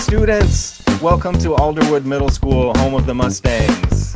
students, welcome to Alderwood Middle School, home of the Mustangs.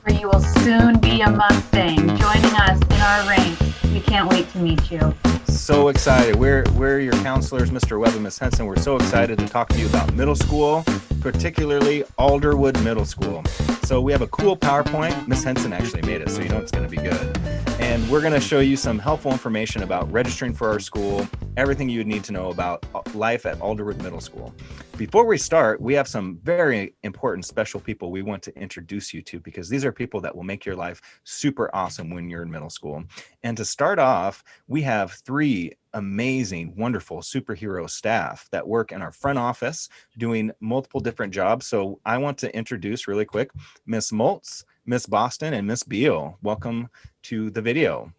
Where you will soon be a Mustang joining us in our ranks. We can't wait to meet you. So excited. We're your counselors, Mr. Webb and Ms. Henson. We're so excited to talk to you about middle school, particularly Alderwood Middle School. So we have a cool PowerPoint. Ms. Henson actually made it, so you know it's going to be good. And we're going to show you some helpful information about registering for our school, everything you would need to know about life at Alderwood Middle School. Before we start, we have some very important special people we want to introduce you to, because these are people that will make your life super awesome when you're in middle school. And to start off, we have three amazing, wonderful superhero staff that work in our front office doing multiple different jobs. So I want to introduce really quick Miss Moltz, Miss Boston, and Miss Beal. Welcome to the video.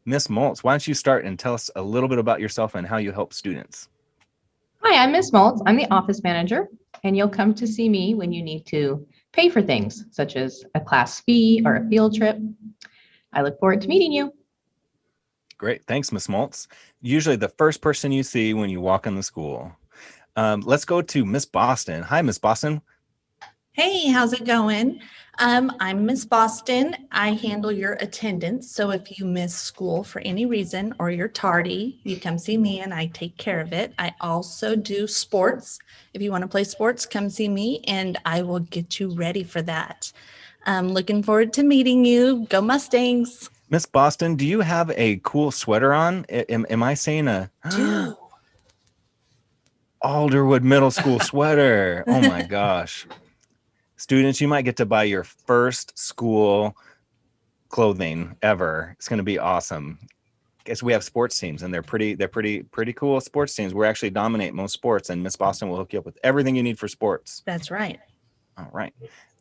Miss Moltz, why don't you start and tell us a little bit about yourself and how you help students? Hi, I'm Miss Moltz. I'm the office manager, and you'll come to see me when you need to pay for things such as a class fee or a field trip. I look forward to meeting you. Great. Thanks, Miss Moltz. Usually the first person you see when you walk in the school. Let's go to Miss Boston. Hi, Miss Boston. Hey, how's it going? I'm Miss Boston. I handle your attendance. So if you miss school for any reason or you're tardy, you come see me and I take care of it. I also do sports. If you want to play sports, come see me and I will get you ready for that. I'm looking forward to meeting you. Go Mustangs. Miss Boston, do you have a cool sweater on? Am I saying a Alderwood Middle School sweater? Oh my gosh. Students, you might get to buy your first school clothing ever. It's going to be awesome. Guess we have sports teams, and they're pretty cool sports teams. We actually dominate most sports, and Miss Boston will hook you up with everything you need for sports. That's right. All right.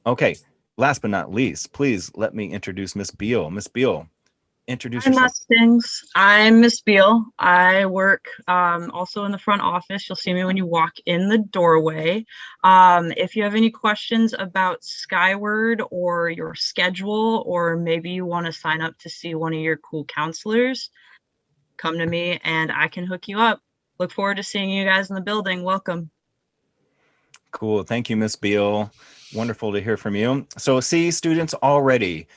Okay. Last but not least, please let me introduce Miss Beal. Miss Beal, introduce yourself. Mustangs. I'm Miss Beal. I work also in the front office. You'll see me when you walk in the doorway. If you have any questions about Skyward or your schedule, or maybe you want to sign up to see one of your cool counselors, come to me and I can hook you up. Look forward to seeing you guys in the building. Welcome. Cool. Thank you, Miss Beal. Wonderful to hear from you. So see, students, already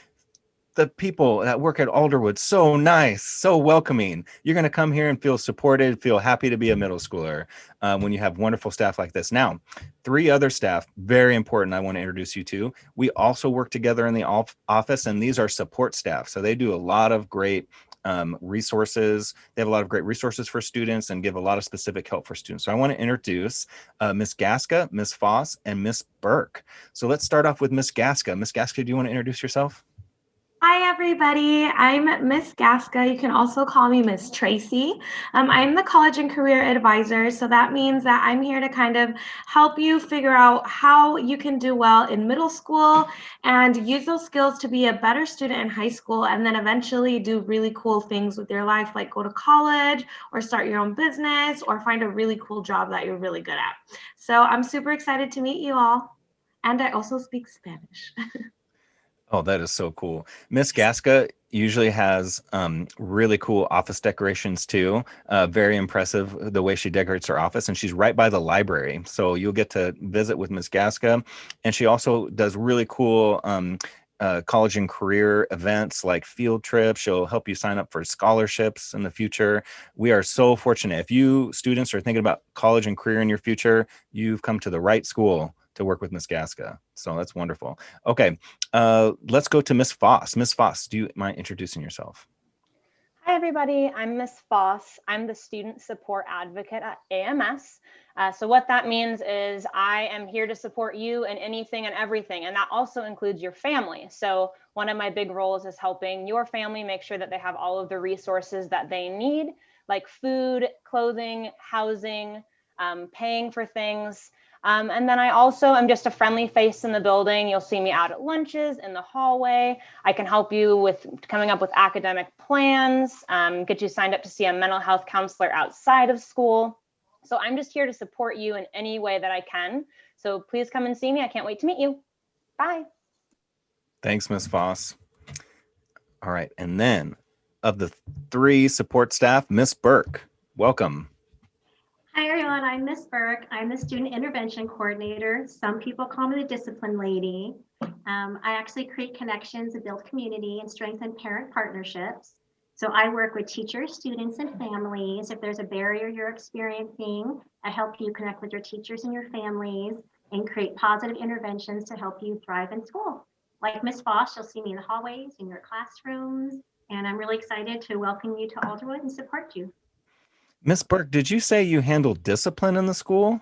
the people that work at Alderwood, so nice, so welcoming. You're going to come here and feel supported, feel happy to be a middle schooler when you have wonderful staff like this. Now, three other staff, very important, I want to introduce you to. We also work together in the office, and these are support staff. So they do a lot of great resources. They have a lot of great resources for students and give a lot of specific help for students. So I want to introduce Miss Gaska, Miss Foss, and Miss Burke. So let's start off with Miss Gaska. Miss Gaska, do you want to introduce yourself? Hi, everybody. I'm Miss Gaska. You can also call me Miss Tracy. I'm the college and career advisor. So that means that I'm here to kind of help you figure out how you can do well in middle school and use those skills to be a better student in high school, and then eventually do really cool things with your life, like go to college or start your own business or find a really cool job that you're really good at. So I'm super excited to meet you all. And I also speak Spanish. Oh, that is so cool. Miss Gaska usually has really cool office decorations too. Very impressive the way she decorates her office, and she's right by the library. So you'll get to visit with Miss Gaska. And she also does really cool college and career events like field trips. She'll help you sign up for scholarships in the future. We are so fortunate. If you students are thinking about college and career in your future, you've come to the right school to work with Miss Gaska. So that's wonderful. Okay, let's go to Miss Foss. Miss Foss, do you mind introducing yourself? Hi, everybody. I'm Miss Foss. I'm the student support advocate at AMS. So what that means is I am here to support you in anything and everything, and that also includes your family. So one of my big roles is helping your family make sure that they have all of the resources that they need, like food, clothing, housing, paying for things. And then I also am just a friendly face in the building. You'll see me out at lunches, in the hallway. I can help you with coming up with academic plans, get you signed up to see a mental health counselor outside of school. So I'm just here to support you in any way that I can. So please come and see me. I can't wait to meet you. Bye. Thanks, Miss Foss. All right, and then of the three support staff, Miss Burke, welcome. Hi, everyone. I'm Miss Burke. I'm the Student Intervention Coordinator. Some people call me the Discipline Lady. I actually create connections and build community and strengthen parent partnerships. So I work with teachers, students, and families. If there's a barrier you're experiencing, I help you connect with your teachers and your families and create positive interventions to help you thrive in school. Like Miss Foss, you'll see me in the hallways, in your classrooms, and I'm really excited to welcome you to Alderwood and support you. Miss Burke, did you say you handle discipline in the school?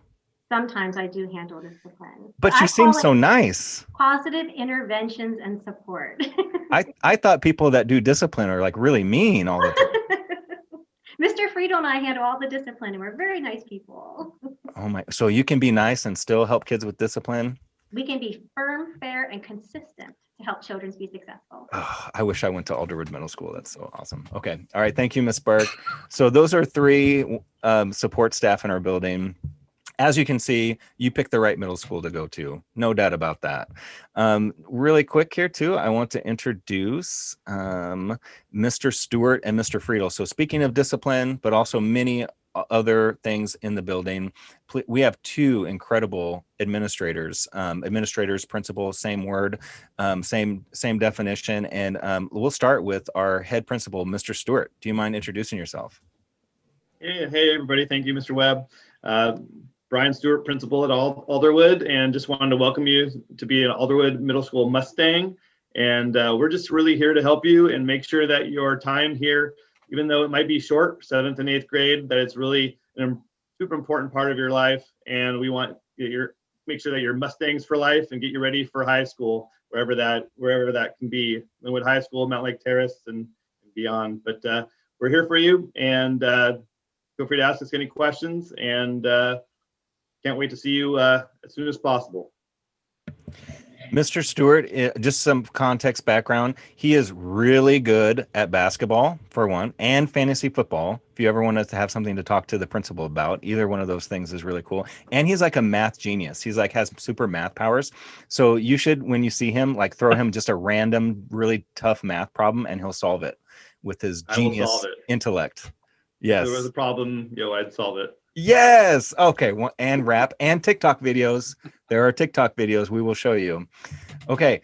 Sometimes I do handle discipline. But you I seem call so it nice. positive interventions and support. I thought people that do discipline are like really mean all the time. Mr. Friedel and I handle all the discipline, and we're very nice people. Oh my, so you can be nice and still help kids with discipline? We can be firm, fair, and consistent to help children be successful. Oh, I wish I went to Alderwood Middle School. That's so awesome. Okay. All right. Thank you, Miss Burke. So those are three support staff in our building. As you can see, you picked the right middle school to go to. No doubt about that. Really quick here too, I want to introduce Mr. Stewart and Mr. Friedel. So speaking of discipline, but also many other things in the building, we have two incredible administrators, principals, same word, same definition. And we'll start with our head principal, Mr. Stewart. Do you mind introducing yourself? Hey everybody. Thank you, Mr. Webb. Brian Stewart, principal at Alderwood, and just wanted to welcome you to be an Alderwood Middle School Mustang. And we're just really here to help you and make sure that your time here, even though it might be short, 7th and 8th grade, that it's really a super important part of your life. And we want make sure that you're Mustangs for life and get you ready for high school, wherever that can be, Linwood High School, Mount Lake Terrace, and beyond. But we're here for you, and feel free to ask us any questions, and can't wait to see you as soon as possible. Mr. Stewart, just some context background. He is really good at basketball, for one, and fantasy football. If you ever wanted to have something to talk to the principal about, either one of those things is really cool. And he's like a math genius. He's like has super math powers. So you should, when you see him, like throw him just a random, really tough math problem, and he'll solve it with his genius intellect. Yes. If there was a problem, I'd solve it. Yes. Okay. And rap and TikTok videos. There are TikTok videos we will show you. Okay.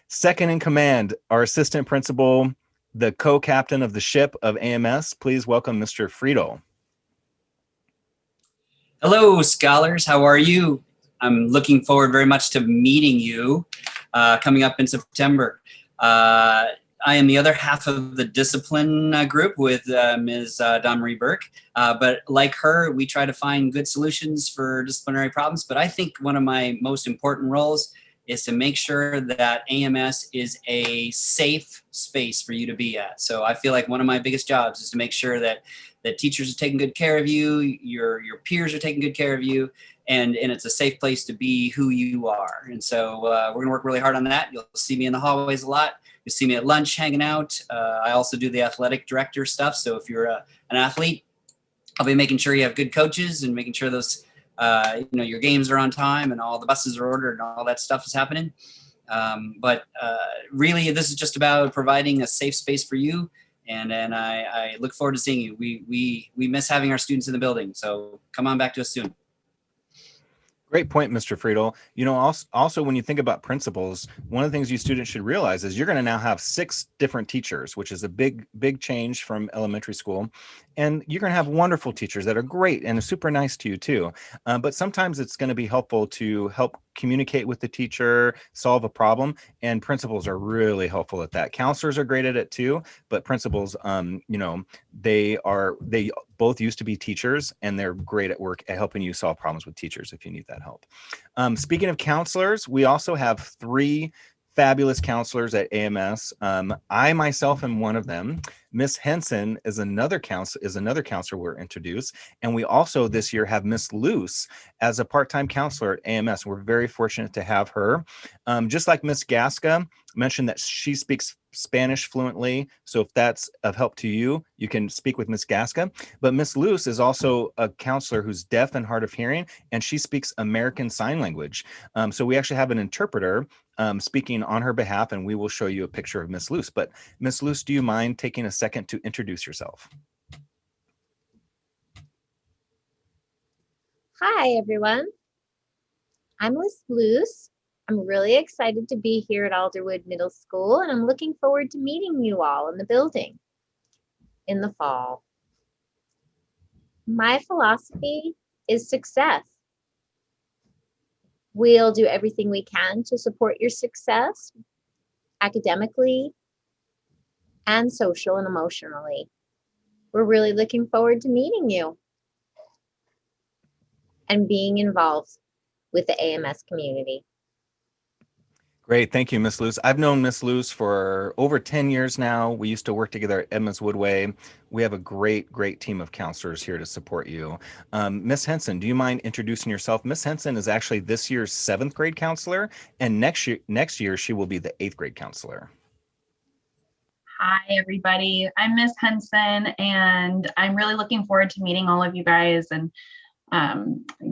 Second in command, our assistant principal, the co-captain of the ship of AMS. Please welcome Mr. Friedel. Hello, scholars. How are you? I'm looking forward very much to meeting you coming up in September. I am the other half of the discipline group with Ms. Dawn Marie Burke. But like her, we try to find good solutions for disciplinary problems. But I think one of my most important roles is to make sure that AMS is a safe space for you to be at. So I feel like one of my biggest jobs is to make sure that teachers are taking good care of you, your peers are taking good care of you, and it's a safe place to be who you are. And so we're going to work really hard on that. You'll see me in the hallways a lot. You see me at lunch hanging out. I also do the athletic director stuff. So if you're an athlete, I'll be making sure you have good coaches and making sure those, your games are on time and all the buses are ordered and all that stuff is happening. But really, this is just about providing a safe space for you. And I look forward to seeing you. We miss having our students in the building. So come on back to us soon. Great point, Mr. Friedel. Also, when you think about principals, one of the things you students should realize is you're going to now have 6 different teachers, which is a big change from elementary school. And you're going to have wonderful teachers that are great and are super nice to you too. But sometimes it's going to be helpful to help communicate with the teacher, solve a problem, and principals are really helpful at that. Counselors are great at it too, but principals, they both used to be teachers, and they're great at work at helping you solve problems with teachers if you need that help. Speaking of counselors, we also have 3 fabulous counselors at AMS. I myself am one of them. Miss Henson is another counselor we're introduced. And we also this year have Miss Luce as a part-time counselor at AMS. We're very fortunate to have her. Just like Miss Gasca mentioned that she speaks Spanish fluently. So if that's of help to you, you can speak with Miss Gasca. But Miss Luce is also a counselor who's deaf and hard of hearing, and she speaks American Sign Language. So we actually have an interpreter speaking on her behalf, and we will show you a picture of Miss Luce. But Miss Luce, do you mind taking a second to introduce yourself? Hi, everyone. I'm Liz Luce. I'm really excited to be here at Alderwood Middle School, and I'm looking forward to meeting you all in the building in the fall. My philosophy is success. We'll do everything we can to support your success academically and social and emotionally. We're really looking forward to meeting you and being involved with the AMS community. Great. Thank you, Miss Luce. I've known Miss Luce for over 10 years now. We used to work together at Edmonds Woodway. We have a great team of counselors here to support you. Miss Henson, do you mind introducing yourself? Miss Henson is actually this year's 7th grade counselor, and next year she will be the 8th grade counselor. Hi, everybody. I'm Miss Henson, and I'm really looking forward to meeting all of you guys and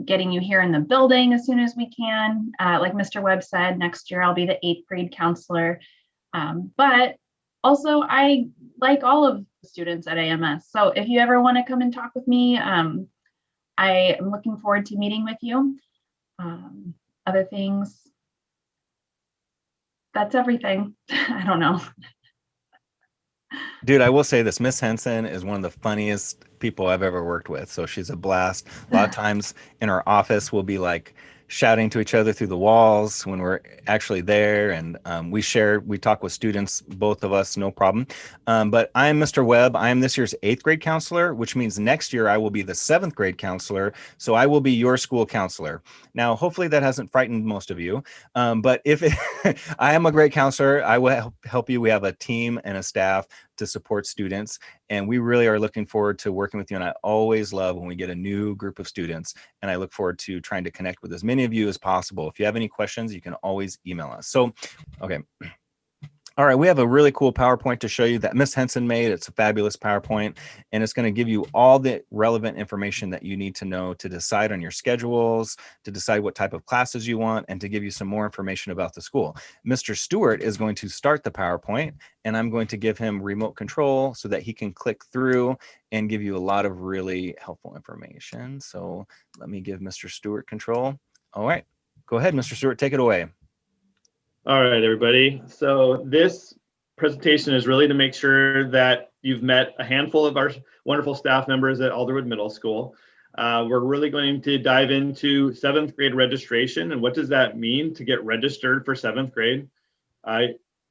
getting you here in the building as soon as we can. Like Mr. Webb said, next year I'll be the 8th grade counselor. But also, I like all of the students at AMS. So if you ever want to come and talk with me, I am looking forward to meeting with you. Other things, that's everything. I don't know. Dude, I will say this, Miss Henson is one of the funniest people I've ever worked with. So she's a blast. A lot of times in our office, we'll be like shouting to each other through the walls when we're actually there. And we talk with students, both of us, no problem. But I'm Mr. Webb. I am this year's 8th grade counselor, which means next year I will be the 7th grade counselor. So I will be your school counselor. Now, hopefully that hasn't frightened most of you. But if I am a great counselor, I will help you. We have a team and a staff to support students, and we really are looking forward to working with you. And I always love when we get a new group of students, and I look forward to trying to connect with as many of you as possible. If you have any questions, you can always email us. So, okay. All right, we have a really cool PowerPoint to show you that Miss Henson made. It's a fabulous PowerPoint, and it's going to give you all the relevant information that you need to know to decide on your schedules, to decide what type of classes you want, and to give you some more information about the school. Mr. Stewart is going to start the PowerPoint, and I'm going to give him remote control so that he can click through and give you a lot of really helpful information. So let me give Mr. Stewart control. All right, go ahead, Mr. Stewart, take it away. All right, everybody. So this presentation is really to make sure that you've met a handful of our wonderful staff members at Alderwood Middle School. We're really going to dive into 7th grade registration and what does that mean to get registered for 7th grade.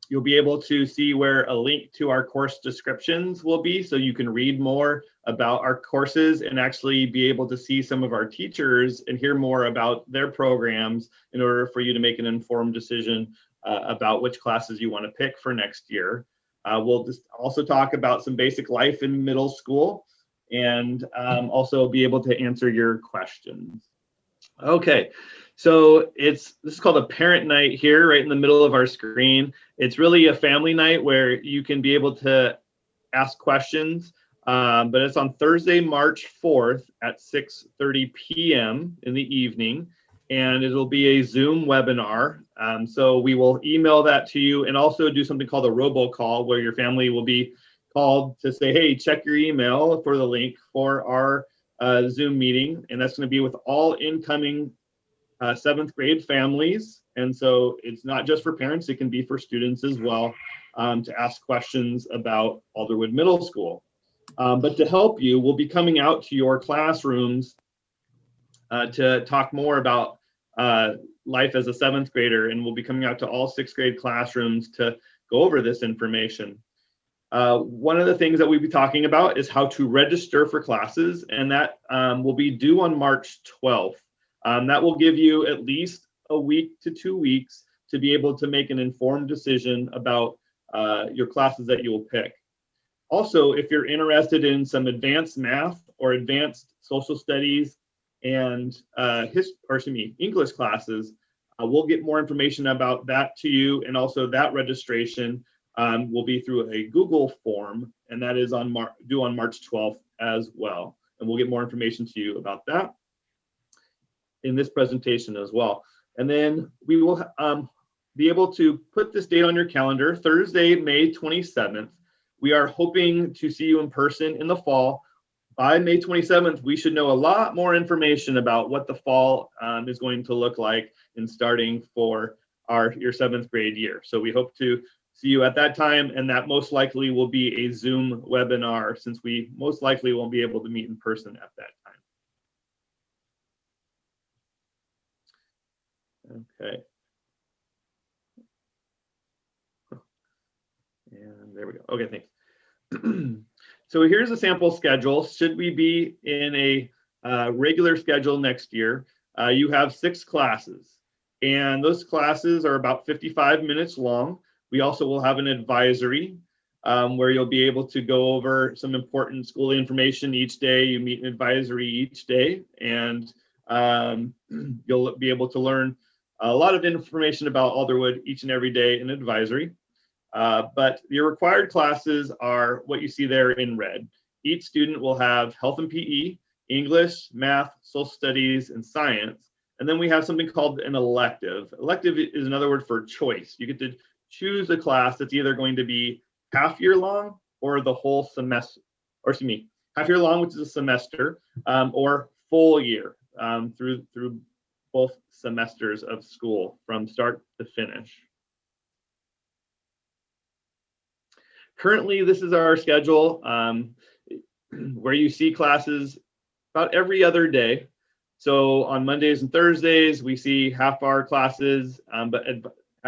You'll be able to see where a link to our course descriptions will be, so you can read more about our courses and actually be able to see some of our teachers and hear more about their programs in order for you to make an informed decision about which classes you want to pick for next year. We'll just also talk about some basic life in middle school and also be able to answer your questions. Okay, so this is called a parent night here, right in the middle of our screen. It's really a family night where you can be able to ask questions, but it's on Thursday, March 4th at 6:30 p.m. in the evening, and it'll be a Zoom webinar. So we will email that to you and also do something called a robocall where your family will be called to say, hey, check your email for the link for our Zoom meeting, and that's going to be with all incoming 7th grade families. And so it's not just for parents, it can be for students as well, to ask questions about Alderwood Middle School. But to help you, we'll be coming out to your classrooms to talk more about life as a 7th grader, and we'll be coming out to all 6th grade classrooms to go over this information. One of the things that we'll be talking about is how to register for classes, and that will be due on March 12th. That will give you at least a week to 2 weeks to be able to make an informed decision about your classes that you will pick. Also, if you're interested in some advanced math or advanced social studies and English classes, we'll get more information about that to you, and also that registration will be through a Google form, and that is due on March 12th as well. And we'll get more information to you about that in this presentation as well. And then we will be able to put this date on your calendar, Thursday, May 27th. We are hoping to see you in person in the fall, by May 27th, we should know a lot more information about what the fall is going to look like in starting for your 7th grade year. So we hope to see you at that time, and that most likely will be a Zoom webinar, since we most likely won't be able to meet in person at that time. Okay. And there we go. Okay, thanks. So here's a sample schedule. Should we be in a regular schedule next year, you have 6 classes, and those classes are about 55 minutes long. We also will have an advisory where you'll be able to go over some important school information each day. You meet an advisory each day, and you'll be able to learn a lot of information about Alderwood each and every day in advisory. But your required classes are what you see there in red. Each student will have health and PE, English, math, social studies, and science. And then we have something called an elective. Elective is another word for choice. You get to choose a class that's either going to be half year long or the whole semester, or excuse me, half year long, which is a semester, or full year through both semesters of school from start to finish. Currently, this is our schedule where you see classes about every other day. So on Mondays and Thursdays, we see half-hour classes, but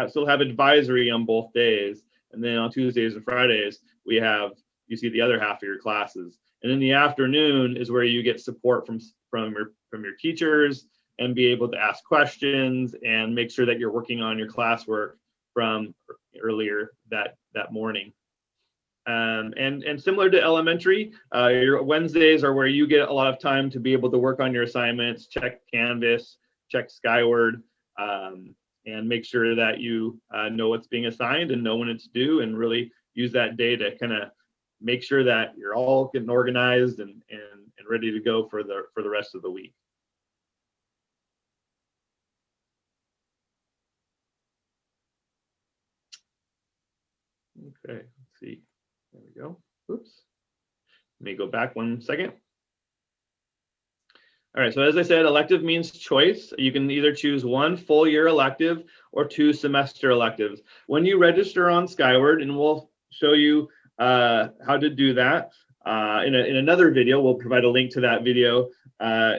still have advisory on both days. And then on Tuesdays and Fridays, you see the other half of your classes. And in the afternoon is where you get support from your teachers and be able to ask questions and make sure that you're working on your classwork from earlier that morning. And similar to elementary, your Wednesdays are where you get a lot of time to be able to work on your assignments, check Canvas, check Skyward, and make sure that you know what's being assigned and know when it's due, and really use that day to kind of make sure that you're all getting organized and ready to go for the rest of the week. Okay, let's see. There we go. Oops. Let me go back 1 second. All right, so as I said, elective means choice. You can either choose 1 full year elective or 2 semester electives. When you register on Skyward, and we'll show you how to do that in another video, we'll provide a link to that video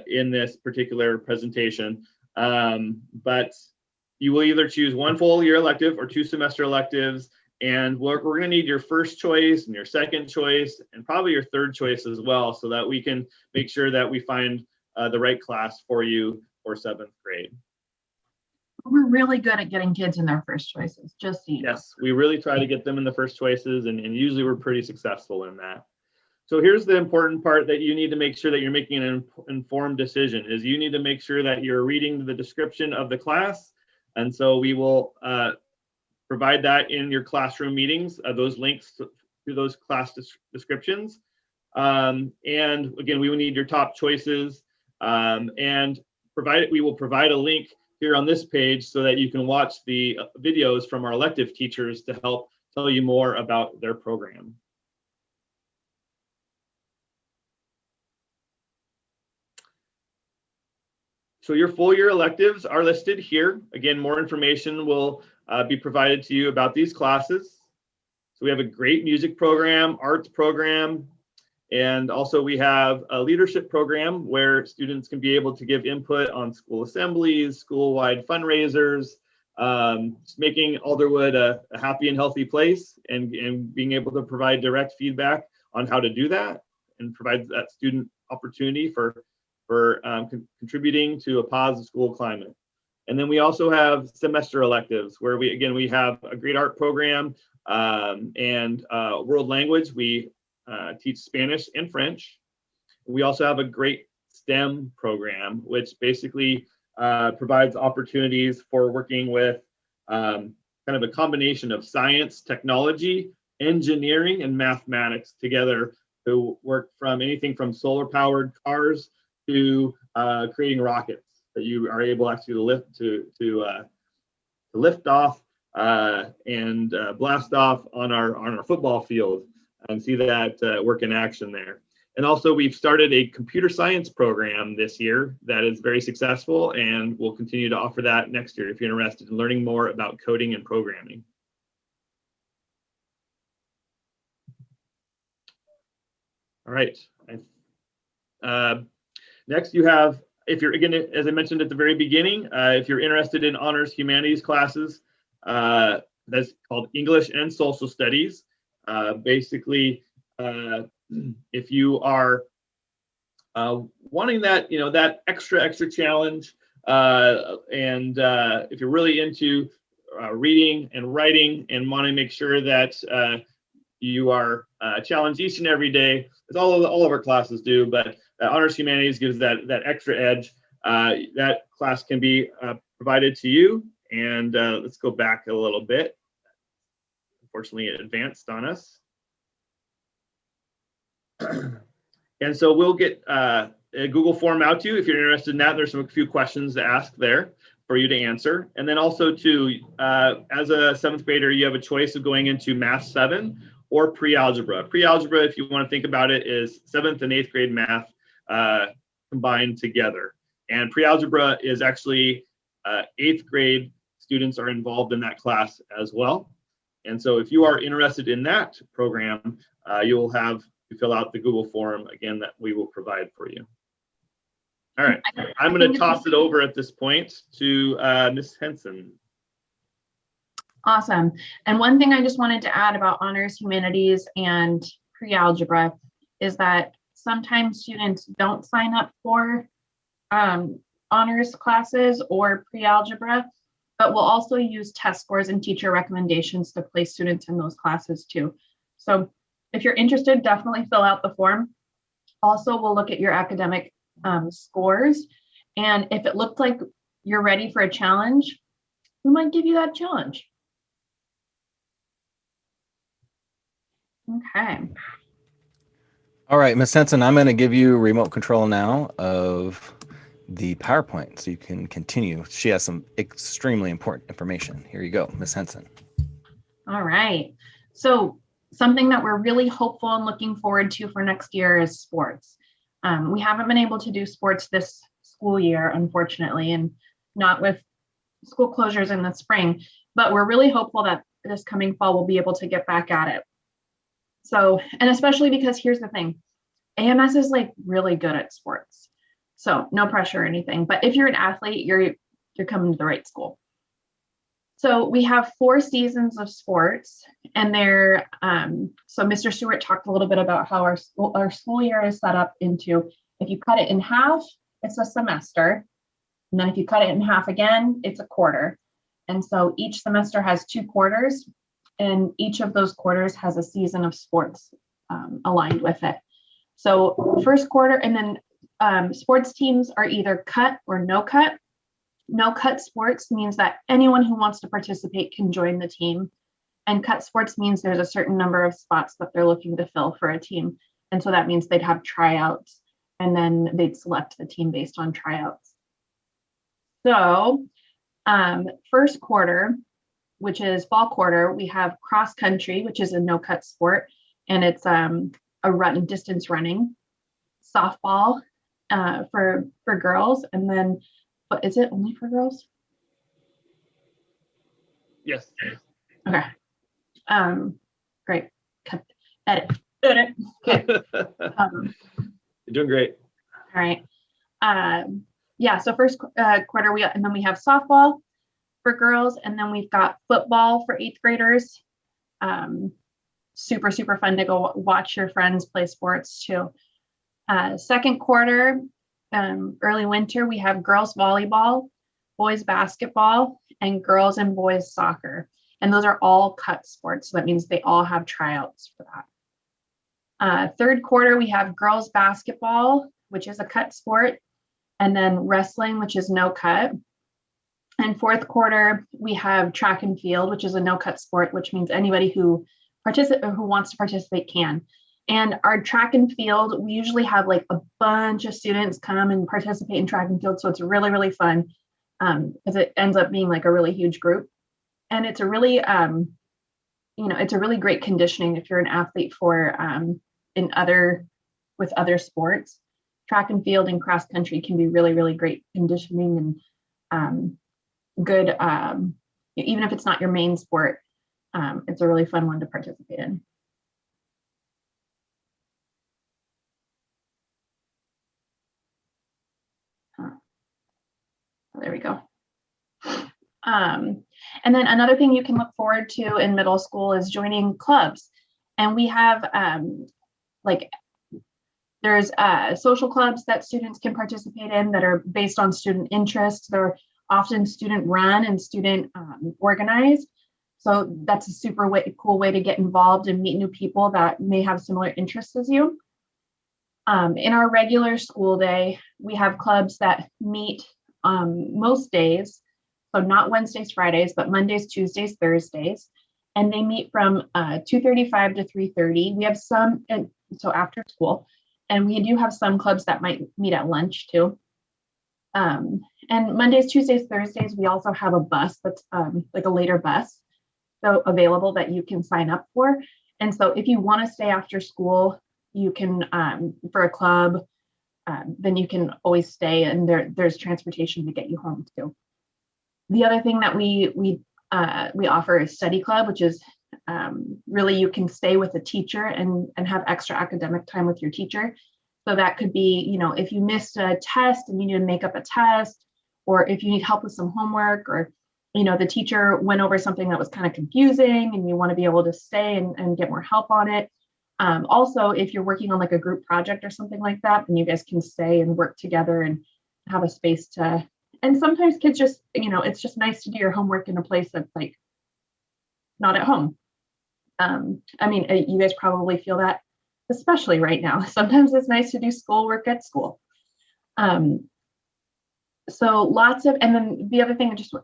in this particular presentation. But you will either choose 1 full year elective or 2 semester electives. And we're going to need your first choice and your second choice and probably your third choice as well, so that we can make sure that we find the right class for you for 7th grade. We're really good at getting kids in their first choices, just so you know. Yes, we really try to get them in the first choices, and usually we're pretty successful in that. So here's the important part that you need to make sure that you're making an informed decision, is you need to make sure that you're reading the description of the class. And so we will provide that in your classroom meetings, those links to those class descriptions. And again, we will need your top choices, and we will provide a link here on this page so that you can watch the videos from our elective teachers to help tell you more about their program. So your full year electives are listed here. Again, more information will be provided to you about these classes. So we have a great music program, arts program, and also we have a leadership program where students can be able to give input on school assemblies, school-wide fundraisers, making Alderwood a happy and healthy place, and being able to provide direct feedback on how to do that and provide that student opportunity for contributing to a positive school climate. And then we also have semester electives where we have a great art program and world language. We teach Spanish and French. We also have a great STEM program, which basically provides opportunities for working with kind of a combination of science, technology, engineering, and mathematics together to work from anything from solar powered cars to creating rockets that you are able actually to lift off and blast off on our football field, and see that work in action there. And also we've started a computer science program this year that is very successful, and we'll continue to offer that next year if you're interested in learning more about coding and programming. All right. Next you have, if you're, again, as I mentioned at the very beginning, if you're interested in honors humanities classes, that's called English and Social Studies. Basically, if you are wanting that, that extra challenge, and if you're really into reading and writing and want to make sure that you are challenged each and every day, as all of our classes do, but honors humanities gives that extra edge. That class can be provided to you. And let's go back a little bit. Unfortunately, it advanced on us. And so we'll get a Google form out to you if you're interested in that. There's a few questions to ask there for you to answer. And then also too, as a 7th grader, you have a choice of going into Math 7 or pre-algebra. Pre-algebra, if you want to think about it, is 7th and 8th grade math combined together. And pre-algebra is actually 8th grade students are involved in that class as well. And so if you are interested in that program, you will have to fill out the Google form again that we will provide for you. All right, I'm going to toss it over at this point to Ms. Henson. Awesome. And one thing I just wanted to add about honors humanities and pre-algebra is that sometimes students don't sign up for honors classes or pre-algebra, but we'll also use test scores and teacher recommendations to place students in those classes too. So if you're interested, definitely fill out the form. Also, we'll look at your academic scores. And if it looked like you're ready for a challenge, we might give you that challenge. Okay. All right, Ms. Henson, I'm going to give you remote control now of the PowerPoint so you can continue. She has some extremely important information. Here you go, Ms. Henson. All right. So something that we're really hopeful and looking forward to for next year is sports. We haven't been able to do sports this school year, unfortunately, and not with school closures in the spring, but we're really hopeful that this coming fall we'll be able to get back at it. So, and especially because here's the thing, AMS is like really good at sports. So no pressure or anything, but if you're an athlete, you're coming to the right school. So we have 4 seasons of sports, and they're, so Mr. Stewart talked a little bit about how our school year is set up into, if you cut it in half, it's a semester. And then if you cut it in half again, it's a quarter. And so each semester has 2 quarters, and each of those quarters has a season of sports aligned with it. So first quarter, and then sports teams are either cut or no cut. No cut sports means that anyone who wants to participate can join the team. And cut sports means there's a certain number of spots that they're looking to fill for a team. And so that means they'd have tryouts, and then they'd select the team based on tryouts. So first quarter, which is fall quarter, we have cross country, which is a no cut sport. And it's a distance running, softball for girls. And then, but is it only for girls? Yes. Okay. Great. Cut. Edit. Okay. You're doing great. All right. Yeah. So first quarter, and then we have softball for girls, and then we've got football for 8th graders. Super fun to go watch your friends play sports too. Second quarter, early winter, we have girls volleyball, boys basketball, and girls and boys soccer. And those are all cut sports. So that means they all have tryouts for that. Third quarter, we have girls basketball, which is a cut sport, and then wrestling, which is no cut. And fourth quarter, we have track and field, which is a no cut sport, which means anybody who wants to participate can. And our track and field, we usually have like a bunch of students come and participate in track and field. So it's really fun because it ends up being like a really huge group. And it's a really, it's a really great conditioning if you're an athlete for in other with other sports. Track and field and cross country can be really, really great conditioning and good, even if it's not your main sport, it's a really fun one to participate in. There we go. And then another thing you can look forward to in middle school is joining clubs. And we have there's social clubs that students can participate in that are based on student interest. They're often student run and student organized. So that's a super cool way to get involved and meet new people that may have similar interests as you. In our regular school day, we have clubs that meet most days. So not Wednesdays, Fridays, but Mondays, Tuesdays, Thursdays. And they meet from 2:35 to 3:30. We have some, so after school, and we do have some clubs that might meet at lunch too. And Mondays, Tuesdays, Thursdays, we also have a bus that's like a later bus so available that you can sign up for. And so if you want to stay after school, you can, for a club, then you can always stay, and there's transportation to get you home too. The other thing that we offer is study club, which is really you can stay with a teacher and have extra academic time with your teacher. So that could be, you know, if you missed a test and you need to make up a test, or if you need help with some homework, or, you know, the teacher went over something that was kind of confusing and you want to be able to stay and get more help on it. Also, if you're working on like a group project or something like that, then you guys can stay and work together and have a space to, and sometimes kids just, you know, it's just nice to do your homework in a place that's like not at home. I mean, you guys probably feel that, especially right now. Sometimes it's nice to do schoolwork at school. So lots of, and then the other thing, just,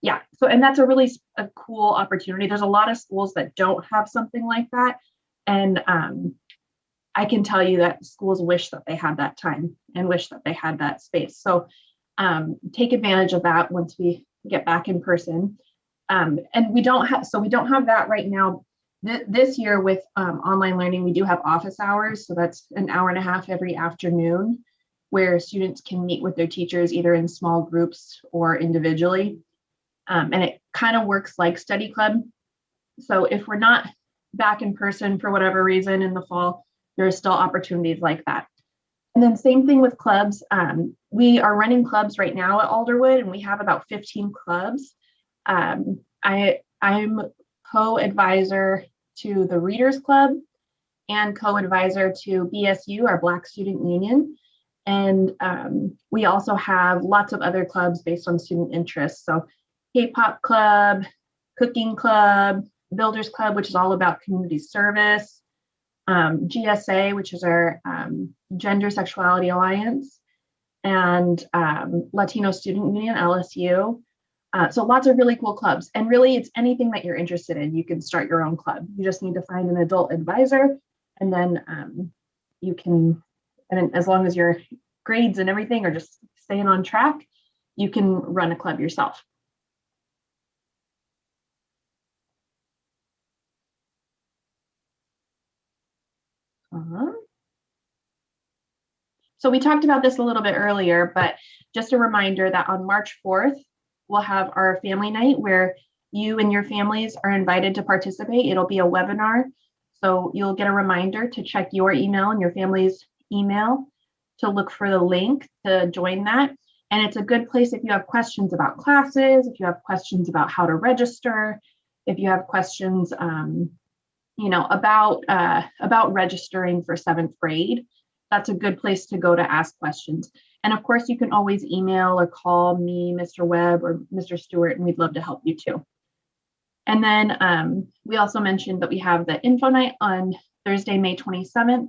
yeah, so, and that's a cool opportunity. There's a lot of schools that don't have something like that. And I can tell you that schools wish that they had that time and wish that they had that space. So take advantage of that once we get back in person. And we don't have that right now. This year with online learning, we do have office hours. So that's an hour and a half every afternoon where students can meet with their teachers either in small groups or individually. And it kind of works like study club. So if we're not back in person for whatever reason in the fall, there are still opportunities like that. And then same thing with clubs. We are running clubs right now at Alderwood, and we have about 15 clubs. I'm co-advisor to the Readers Club and co-advisor to BSU, our Black Student Union. And we also have lots of other clubs based on student interests. So K-pop club, cooking club, Builders Club, which is all about community service, GSA, which is our Gender Sexuality Alliance, and Latino Student Union, LSU. So lots of really cool clubs. And really, it's anything that you're interested in. You can start your own club. You just need to find an adult advisor, and then you can, and as long as your grades and everything are just staying on track, you can run a club yourself. So we talked about this a little bit earlier, but just a reminder that on March 4th, we'll have our family night where you and your families are invited to participate. It'll be a webinar. So you'll get a reminder to check your email and your family's email to look for the link to join that. And it's a good place if you have questions about classes, if you have questions about how to register, if you have questions you know, about registering for 7th grade. That's a good place to go to ask questions. And of course, you can always email or call me, Mr. Webb, or Mr. Stewart, and we'd love to help you too. And then we also mentioned that we have the info night on Thursday, May 27th,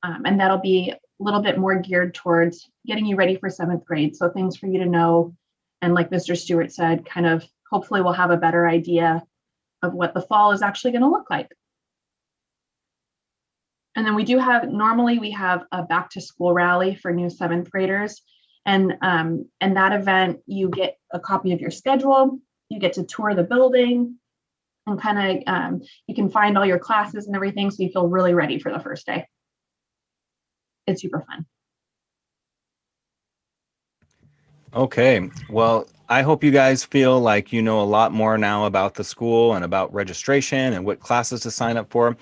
and that'll be a little bit more geared towards getting you ready for 7th grade. So things for you to know. And like Mr. Stewart said, kind of hopefully we'll have a better idea of what the fall is actually going to look like. And then we do have, normally we have a back to school rally for new 7th graders. And that event, you get a copy of your schedule, you get to tour the building, and kind of, you can find all your classes and everything, so you feel really ready for the first day. it's super fun. Okay, well, I hope you guys feel like you know a lot more now about the school and about registration and what classes to sign up for.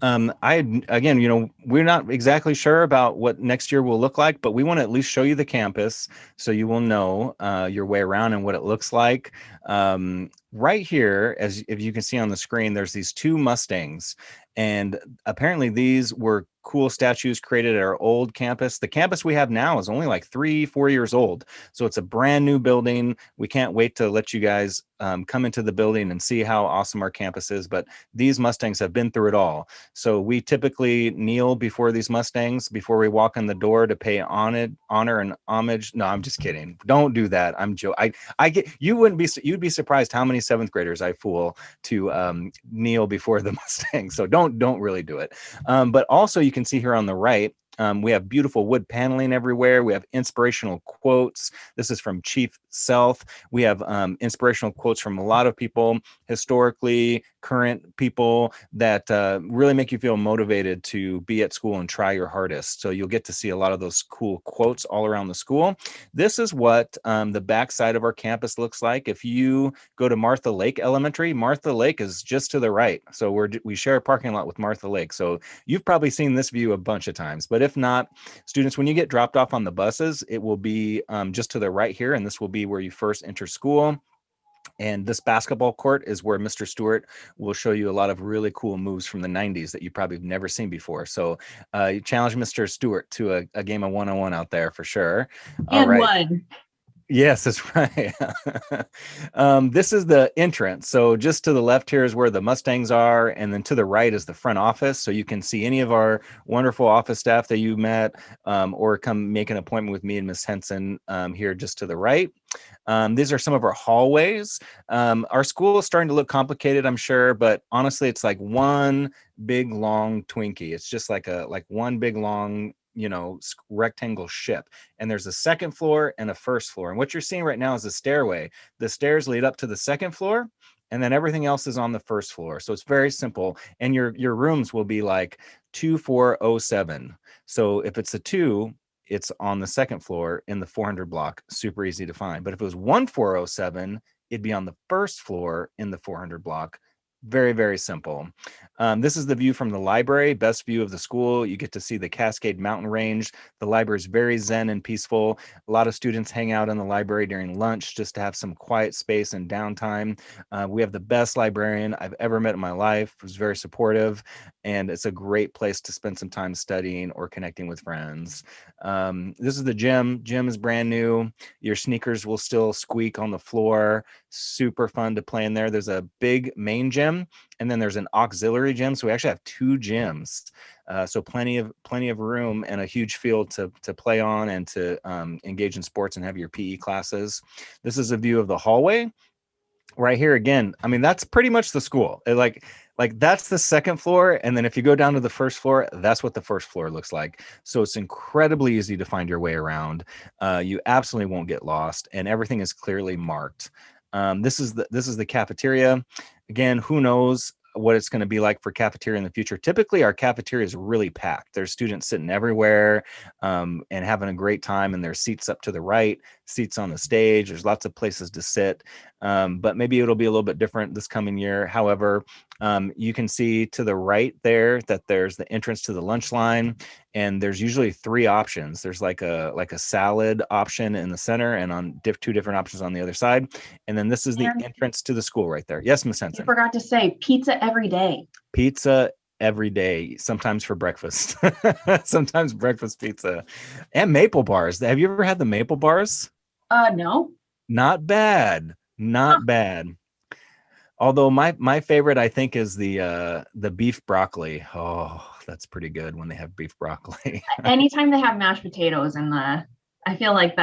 Again, we're not exactly sure about what next year will look like, but we want to at least show you the campus so you will know your way around and what it looks like. Right here, as if you can see on the screen, there's these two Mustangs, and apparently these were cool statues created at our old campus. The campus we have now is only like 3-4 years old, so it's a brand new building. We can't wait to let you guys come into the building and see how awesome our campus is. But these Mustangs have been through it all. So we typically kneel before these Mustangs before we walk in the door to pay honor and homage. No, I'm just kidding. Don't do that. I'm joking. You'd be surprised how many seventh graders I fool to kneel before the Mustang. So don't really do it. But also you can see here on the right, we have beautiful wood paneling everywhere. We have inspirational quotes. This is from Chief Self. We have inspirational quotes from a lot of people, historically current people that really make you feel motivated to be at school and try your hardest. So you'll get to see a lot of those cool quotes all around the school. This is what the backside of our campus looks like. If you go to Martha Lake Elementary, Martha Lake is just to the right. So we share a parking lot with Martha Lake. So you've probably seen this view a bunch of times, but if not, students, when you get dropped off on the buses, it will be just to the right here, and this will be where you first enter school. And this basketball court is where Mr. Stewart will show you a lot of really cool moves from the 90s that you probably have never seen before. So you challenge Mr. Stewart to a game of one-on-one out there for sure. All And right. one. Yes, that's right. This is the entrance. So just to the left here is where the Mustangs are, and then to the right is the front office. So you can see any of our wonderful office staff that you met, or come make an appointment with me and Miss Henson here just to the right. These are some of our hallways. Our school is starting to look complicated, I'm sure, but honestly, it's like one big long Twinkie. It's just like one big long rectangle ship, and there's a second floor and a first floor, and what you're seeing right now is a stairway. The stairs lead up to the second floor, and then everything else is on the first floor. So it's very simple, and your rooms will be like 2407. So if it's a 2, it's on the second floor in the 400 block, super easy to find. But if it was 1407, it'd be on the first floor in the 400 block. Very, very simple. This is the view from the library, best view of the school. You get to see the Cascade Mountain Range. The library is very zen and peaceful. A lot of students hang out in the library during lunch just to have some quiet space and downtime. We have the best librarian I've ever met in my life, who's very supportive, and it's a great place to spend some time studying or connecting with friends. This is the gym. Gym is brand new. Your sneakers will still squeak on the floor. Super fun to play in there. There's a big main gym, and then there's an auxiliary gym. So we actually have 2 gyms. So plenty of room and a huge field to play on and to engage in sports and have your PE classes. This is a view of the hallway. Right here again, I mean, that's pretty much the school. Like that's the second floor, and then if you go down to the first floor, that's what the first floor looks like. So it's incredibly easy to find your way around. You absolutely won't get lost, and everything is clearly marked. This is the cafeteria. Again, who knows what it's going to be like for cafeteria in the future. Typically, our cafeteria is really packed. There's students sitting everywhere and having a great time, and there's seats up to the right, seats on the stage. There's lots of places to sit, but maybe it'll be a little bit different this coming year. However, you can see to the right there that there's the entrance to the lunch line, and there's usually 3 options. There's like a salad option in the center, and on 2 different options on the other side. And then this is the entrance to the school right there. Yes, Miss Henson. You forgot to say pizza every day. Pizza every day, sometimes for breakfast. Sometimes breakfast pizza, and maple bars. Have you ever had the maple bars? No. Not bad. Not bad. Although my favorite, I think, is the beef broccoli. Oh, that's pretty good when they have beef broccoli. Anytime they have mashed potatoes I feel like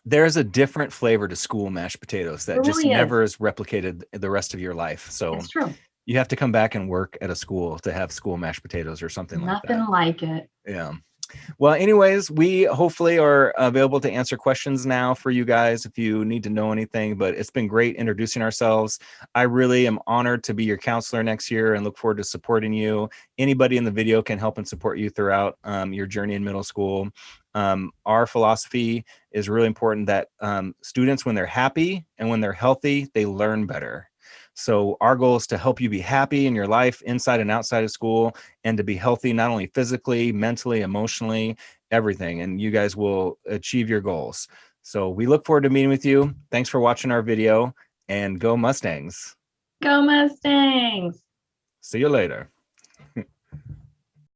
there's a different flavor to school mashed potatoes that just never is replicated the rest of your life. So it's true. You have to come back and work at a school to have school mashed potatoes or something like that. Nothing like it. Yeah. Well, anyways, we hopefully are available to answer questions now for you guys if you need to know anything, but it's been great introducing ourselves. I really am honored to be your counselor next year and look forward to supporting you. Anybody in the video can help and support you throughout your journey in middle school. Our philosophy is really important that students, when they're happy and when they're healthy, they learn better. So our goal is to help you be happy in your life inside and outside of school, and to be healthy, not only physically, mentally, emotionally, everything. And you guys will achieve your goals. So we look forward to meeting with you. Thanks for watching our video, and go Mustangs. Go Mustangs! See you later.